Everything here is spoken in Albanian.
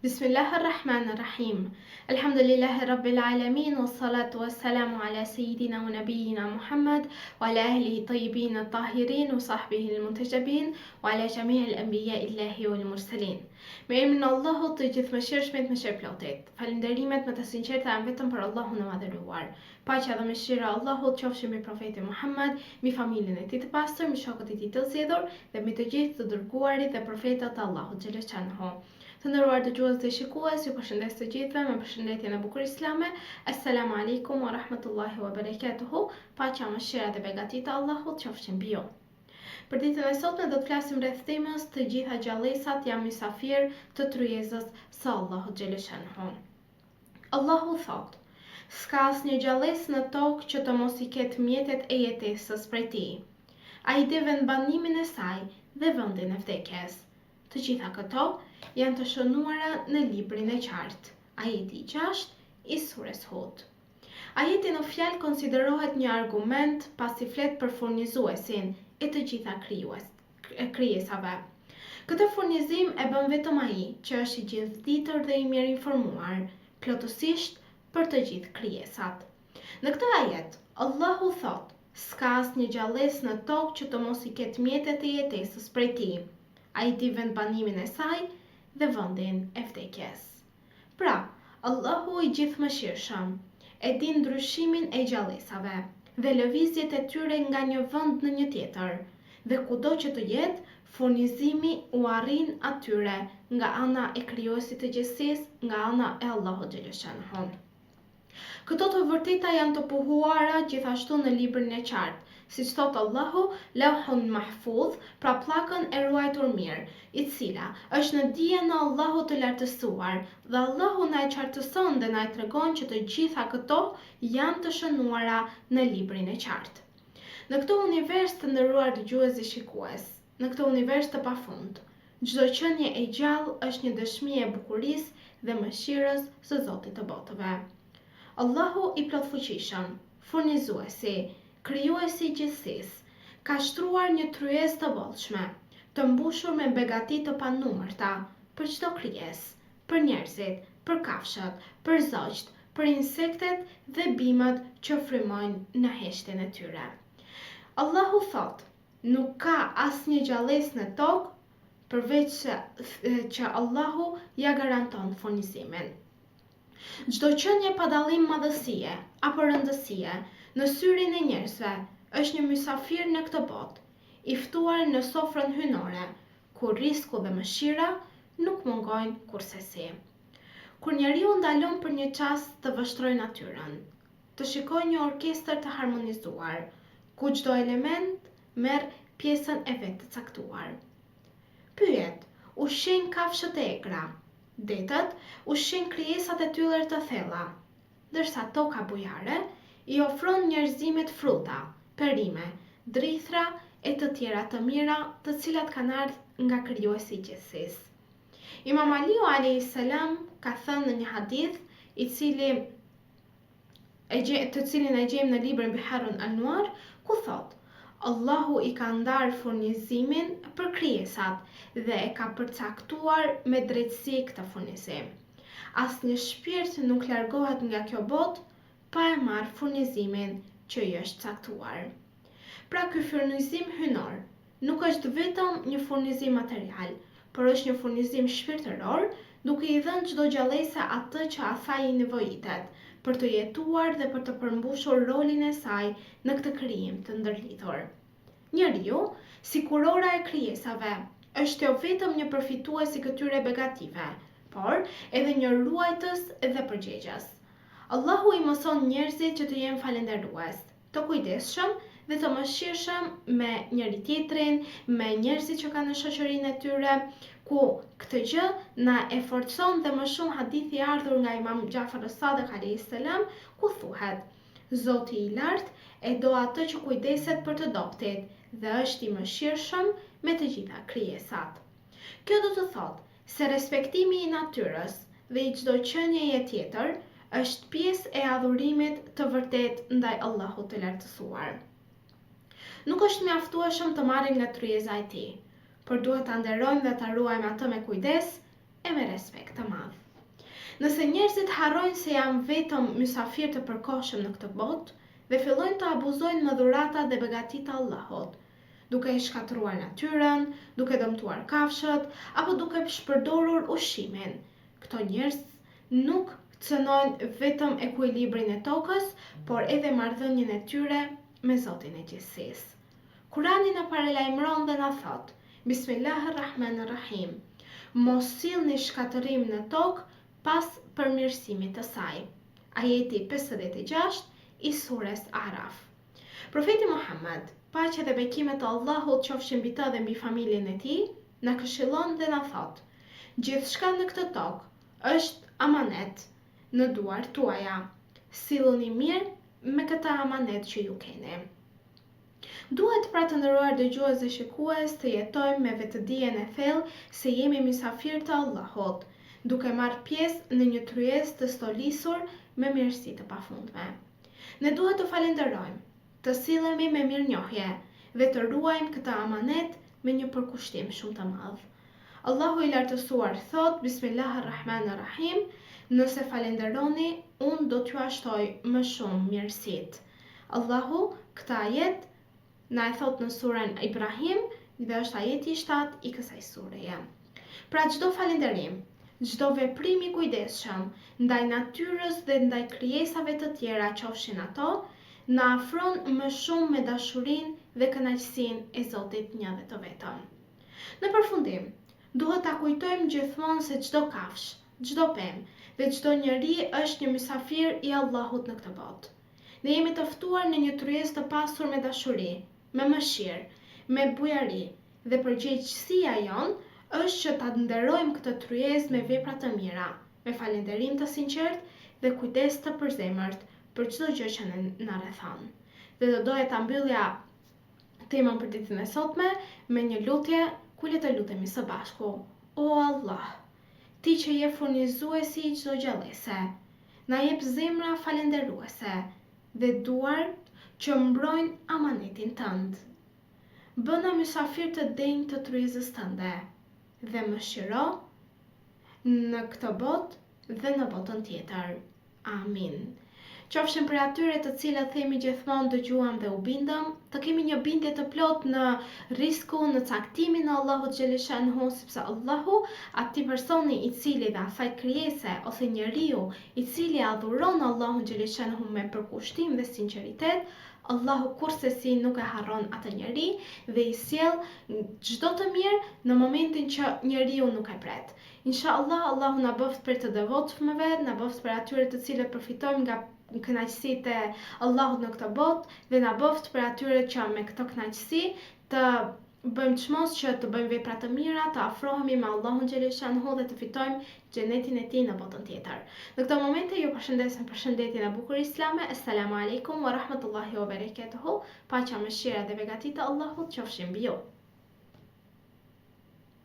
بسم الله الرحمن الرحيم الحمد لله رب العالمين والصلاة والسلام على سيدنا ونبينا محمد وعلى أهله الطيبين الطاهرين وصحبه المنتجبين وعلى جميع الأنبياء الله والمرسلين. Me emrin e Allahut të gjithëmëshirshmit mëshirëplotit. Falënderimet më të sinqerta janë vetëm për Allahun e madhëruar. Paqja dhe mëshira e Allahut qofshin mbi profetin Muhammed, mbi familjen e tij të pastër, mbi shokët e tij të zgjedhur dhe mbi të gjithë të dërguarit dhe profetët e Allahut xhaleshanhu. Të nderuar dëgjues dhe shikues, ju përshëndes të gjithëve me përshëndetjen e bukur islame. Assalamu alaikum wa rahmatullahi wa barakatuhu. Paqja, mëshira dhe begatia e Allahut qofshin mbi ju. Për ditën e sotme do të flasim rreth temës të gjitha gjallësat janë mysafir të tryezës së Allahut xhaleshanhu. Allahu thot: "S'ka asnjë gjallësë në tokë që të mos i ketë mjetet e jetesës prej tij. Ai di vendbanimin e saj dhe vendin e vdekjes. Të gjitha këto janë të shënuara në librin e qartë." Ajeti 6 i surës Hud. Ajeti në fjalë konsiderohet një argument pasi flet për furnizuesin e të gjitha krijesave. Këtë furnizim e bën vetëm ai që është i gjithditur dhe i mirë informuar, plotësisht për të gjithë krijesat. Në këtë ajet, Allahu thot: "S'ka asnjë gjallësë në tokë që të mos i ketë mjetet e jetesës prej tij. Ai di vendbanimin e saj dhe vendin e vdekjes." Pra, Allahu i gjithëmëshirshëm e di ndryshimin e gjallësave dhe lëvizjet e tyre nga një vend në një tjetër, dhe kudo që të jetë, furnizimi u arrin atyre nga ana e krijuesit të gjithësisë, nga ana e Allahut xhaleshanhu. Këto të vërteta janë të pohuara gjithashtu në librin e qartë, siç thot Allahu, Lauhun Mahfuz, pra pllakën e ruajtur mirë, i cila është në dijen e Allahut të lartësuar, dhe Allahu na e qartëson dhe na e tregon që të gjitha këto janë të shënuara në librin e qartë. Në këtë univers të nderuar dëgjues dhe shikues, në këtë univers të pafund, çdo qenie e gjallë është një dëshmi e bukurisë dhe mëshirës së Zotit të botëve. Allahu i plotfuqishëm, furnizuesi, krijuesi i gjithësisë, ka shtruar një tryezë të bollshme, të mbushur me begati të panumërta për çdo krijesë, për njerëzit, për kafshët, për zogjt, për insektet dhe bimët që frymojnë në heshtjen e tyre. Allahu thot: "Nuk ka asnjë gjallësë në tokë përveç që Allahu ja garanton furnizimin." Çdo qenie pa dallim madhësie apo rëndësie në syrin e njerëzve është një mysafir në këtë botë, i ftuar në sofrën hynore, ku risku dhe mëshira nuk mungojnë kurrësi. Kur njeriu ndalon për një çast të vështrojë natyrën, të shikojë një orkestër të harmonizuar, ku çdo element merr pjesën e vet të caktuar. Pyet: ushqejnë kafshët e egra, detët ushqejnë krijesat e tyre të thella, ndërsa toka bujare i ofron njerëzimit fruta, perime, drithra e të tjera të mira, të cilat kanë ardhur nga krijuesi i gjithësisë. Imam Aliu alayhis salam ka thënë në një hadith të cilin e gjejmë në librin Biharun Anwar, ku thot: "Allahu i ka ndarë furnizimin për krijesat dhe e ka përcaktuar me drejtësi këtë furnizim. Asnjë shpirt nuk largohet nga kjo botë pa e marrë furnizimin që i është caktuar." Pra, ky furnizim hynor nuk është vetëm një furnizim material, por është një furnizim shpirtëror, duke i dhënë çdo gjallëse atë që asaj i nevojitet për të jetuar dhe për të përmbushur rolin e saj në këtë krijim të ndërlidhur. Njeriu, si kurora e krijesave, është jo vetëm një përfitues i këtyre begative, por edhe një ruajtës dhe përgjegjës. Allahu i mëson njerëzit që të jenë falënderues, të kujdesshëm dhe të mëshirshëm me njëri tjetrin, me njerëzit që kanë në shoqërinë e tyre, ku këtë gjë na e forcon dhe më shumë hadithi i ardhur nga Imam Jafar as-Sadiq alayhis salam, ku thuhet: "Zoti i lartë e do atë që kujdeset për të dobtit dhe është i mëshirshëm me të gjitha krijesat." Kjo do të thotë se respektimi i natyrës dhe i çdo qenieje tjetër është pjesë e adhurimit të vërtet ndaj Allahut të lartësuar. Nuk është mjaftueshëm të marrim nga tryeza e tij, por duhet ta nderojmë dhe ta ruajmë atë me kujdes, e me respekt të madh. Nëse njerëzit harrojnë se janë vetëm mysafir të përkohshëm në këtë botë dhe fillojnë të abuzojnë më dhuratat dhe begatitë të Allahut, duke i shkatruar natyrën, duke dëmtuar kafshët, apo duke shpërdorur ushqimin, këto njerëz nuk cënojnë vetëm ekuilibrin e tokës, por edhe marrëdhënien e tyre me Zotin e gjithësisë. Kurani na paralajmëron dhe na thot: Bismillahirrahmanirrahim. Mos sillni shkatërim në tokë pas përmirësimit të saj. Ajeti 56 i sures Araf. Profeti Muhammed, paqja dhe bekimet e Allahut qofshin mbi të dhe mbi familjen e tij, na këshillon dhe na thot: gjithçka në këtë tokë është amanet në duart tuaja. Silluni mirë me këtë amanet që ju keni. Duhet pra të nderuar dëgjues dhe shikues të jetojmë me vetëdijen e thellë se jemi mysafir të Allahut, duke marrë pjesë në një tryezë të stolisur me mirësi të pafundme. Ne duhet të falenderojmë, të sillemi me mirënjohje dhe të ruajmë këtë amanet me një përkushtim shumë të madh. Allahu i lartësuar thot: Bismillahirrahmanirrahim. Nëse falenderoni, unë do t'ju ashtoj më shumë mirësit. Allahu këtë ajet na e thot në surën Ibrahim dhe është ajeti 7 i kësaj sureje. Pra çdo falënderim, çdo veprim i kujdesshëm ndaj natyrës dhe ndaj krijesave të tjera, qofshin ato, na afron më shumë me dashurinë dhe kënaqësinë e Zotit një dhe të vetëm. Në përfundim, duhet ta kujtojmë gjithmonë se çdo kafshë, çdo pemë dhe çdo njeri është një mysafir i Allahut në këtë botë. Ne jemi të ftuar në një tryezë të pasur me dashuri, me mëshirë, me bujari, dhe përgjegjësia jonë është që ta nderojmë këtë tryezë me vepra të mira, me falënderim të sinqert dhe kujdes të përzemërt për çdo gjë që na rrethon. Dhe do doja ta mbyllja temën për ditën e sotme me një lutje ku le të lutemi së bashku. O Allah, ti që je furnizuesi i çdo gjallëse, na jep zemra falënderuese dhe duar që mbrojnë amanetin tënd. Bëna mysafir të denjë të tryezës tënde dhe më shiro në këtë botë dhe në botën tjetër. Amin. Qofshin për atyre të cilët themi gjithmonë dëgjuam dhe u bindëm, të kemi një bindje të plot në risku, në caktimin e Allahut xhaleshanhu, sepse Allahu, atij personi i cili dhe asaj krijese ose njeriu i cili adhuron Allahun xhaleshanhu me përkushtim dhe sinqeritet, Allahu kurrësi nuk e harron atë njeri dhe i sjell çdo të mirë në momentin që njeriu nuk e pret. Inshallah, Allahu na bëft për të devotshmëve, na bëft për atyre të cilët përfitojmë nga kënaqësitë e Allahut në këtë botë dhe na bëft për atyre që me këtë kënaqësi të bëjmë çmos që të bëjmë vepra të mira, të afrohemi me Allahun xhaleshanhu dhe të fitojmë xhenetin e tij në botën tjetër. Në këtë moment ju përshëndes me përshëndetjen e bukur islame. Assalamu alaikum wa rahmatullahi wa barakatuhu. Paqja, mëshira dhe begatitë e Allahut qofshin mbi ju.